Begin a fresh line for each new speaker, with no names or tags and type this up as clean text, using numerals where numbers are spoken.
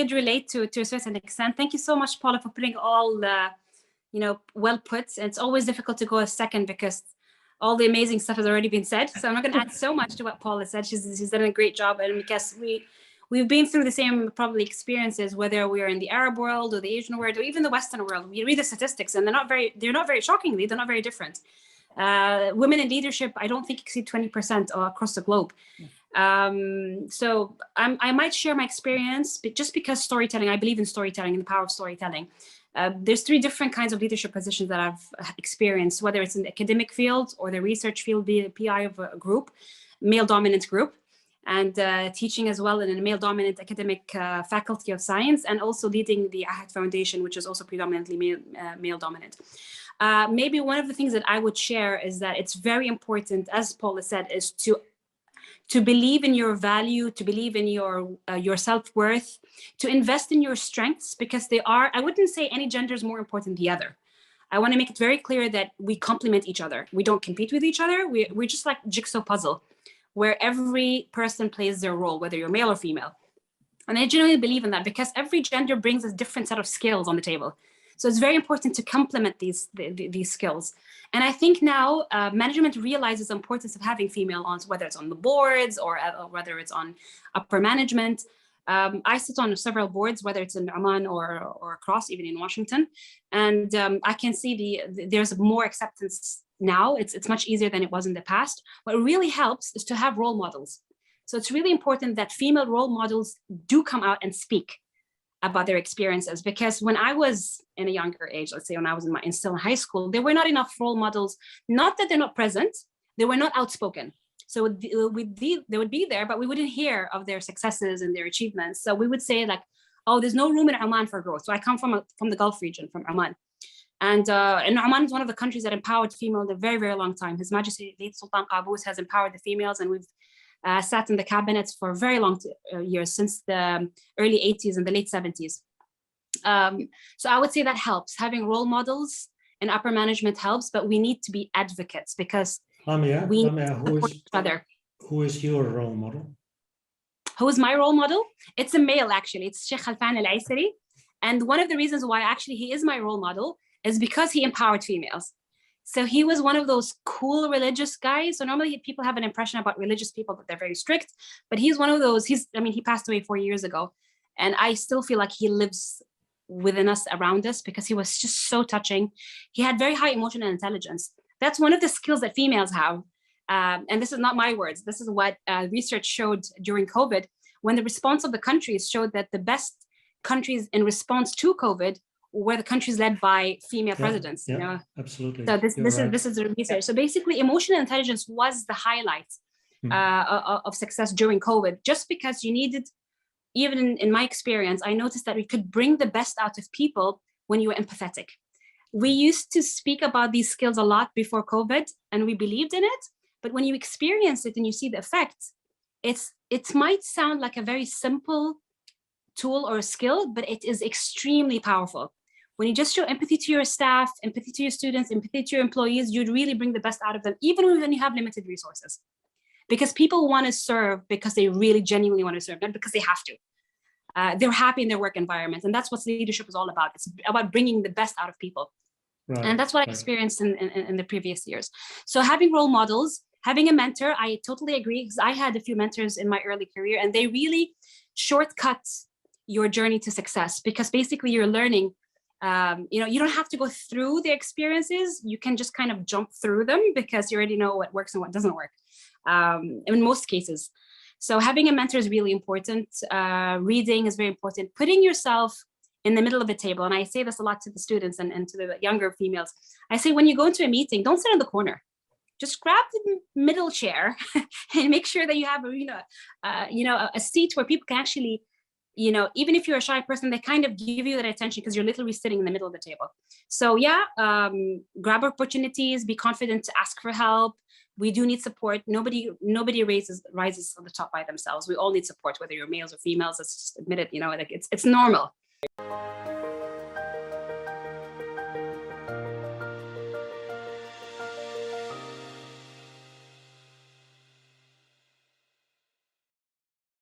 could relate to a certain extent. Thank you so much, Paula, for putting all the, well put. It's always difficult to go a second because all the amazing stuff has already been said. So I'm not going to add so much to what Paula said. She's done a great job, and because we've been through the same probably experiences, whether we are in the Arab world or the Asian world or even the Western world. We read the statistics, and they're not very shockingly, they're not very different. Women in leadership, I don't think exceed 20% across the globe. So I might share my experience, but just because storytelling, I believe in storytelling and the power of storytelling. There's 3 different kinds of leadership positions that I've experienced, whether it's in the academic field or the research field, be a PI of a group, male-dominant group, and teaching as well in a male-dominant academic faculty of science, and also leading the Ahad Foundation, which is also predominantly male-dominant. Maybe one of the things that I would share is that it's very important, as Paula said, is to believe in your value, to believe in your self-worth, to invest in your strengths, because I wouldn't say any gender is more important than the other. I want to make it very clear that we complement each other. We don't compete with each other. We're just like jigsaw puzzle, where every person plays their role, whether you're male or female. And I genuinely believe in that, because every gender brings a different set of skills on the table. So it's very important to complement these skills. And I think now management realizes the importance of having female on, whether it's on the boards or whether it's on upper management. I sit on several boards, whether it's in Oman or across, even in Washington. And I can see there's more acceptance now. It's much easier than it was in the past. What really helps is to have role models. So it's really important that female role models do come out and speak about their experiences, because when I was in a younger age, let's say when I was still in high school, there were not enough role models. Not that they're not present, they were not outspoken. So they would be there, but we wouldn't hear of their successes and their achievements. So we would say like, oh, there's no room in Oman for growth. So I come from the Gulf region, from Oman. And Oman is one of the countries that empowered females a very, very long time. His Majesty late Sultan Qaboos has empowered the females, and we've sat in the cabinets for very long years, since the early 80s and the late 70s. So I would say that helps. Having role models in upper management helps, but we need to be advocates, because
Lamya,
we support each other.
Who is your role model?
Who is my role model? It's a male, actually. It's Sheikh Khalfan al-Aysari. And one of the reasons why actually he is my role model is because he empowered females. So he was one of those cool religious guys. So normally people have an impression about religious people that they're very strict, but he's one of those. He passed away 4 years ago, and I still feel like he lives within us, around us, because he was just so touching. He had very high emotional intelligence. That's one of the skills that females have. And this is not my words. This is what research showed during COVID, when the response of the countries showed that the best countries in response to COVID were the countries led by female presidents.
Yeah, absolutely.
So this is the research. So basically, emotional intelligence was the highlight of success during COVID, just because you needed, even in my experience, I noticed that we could bring the best out of people when you were empathetic. We used to speak about these skills a lot before COVID, and we believed in it. But when you experience it and you see the effects, it might sound like a very simple tool or a skill, but it is extremely powerful. When you just show empathy to your staff, empathy to your students, empathy to your employees, you'd really bring the best out of them, even when you have limited resources. Because people want to serve because they really genuinely want to serve, not because they have to. They're happy in their work environment. And that's what leadership is all about. It's about bringing the best out of people. Right. And that's what I experienced in the previous years. So having role models, having a mentor, I totally agree, because I had a few mentors in my early career, and they really shortcut your journey to success, because basically you're learning. You don't have to go through the experiences. You can just kind of jump through them, because you already know what works and what doesn't work in most cases. So having a mentor is really important. Reading is very important. Putting yourself in the middle of a table. And I say this a lot to the students and to the younger females. I say, when you go into a meeting, don't sit in the corner. Just grab the middle chair and make sure that you have a seat where people can actually, even if you're a shy person, they kind of give you that attention, because you're literally sitting in the middle of the table. So grab opportunities, be confident to ask for help. We do need support. Nobody rises to the top by themselves. We all need support, whether you're males or females. Let's just admit it. It's normal.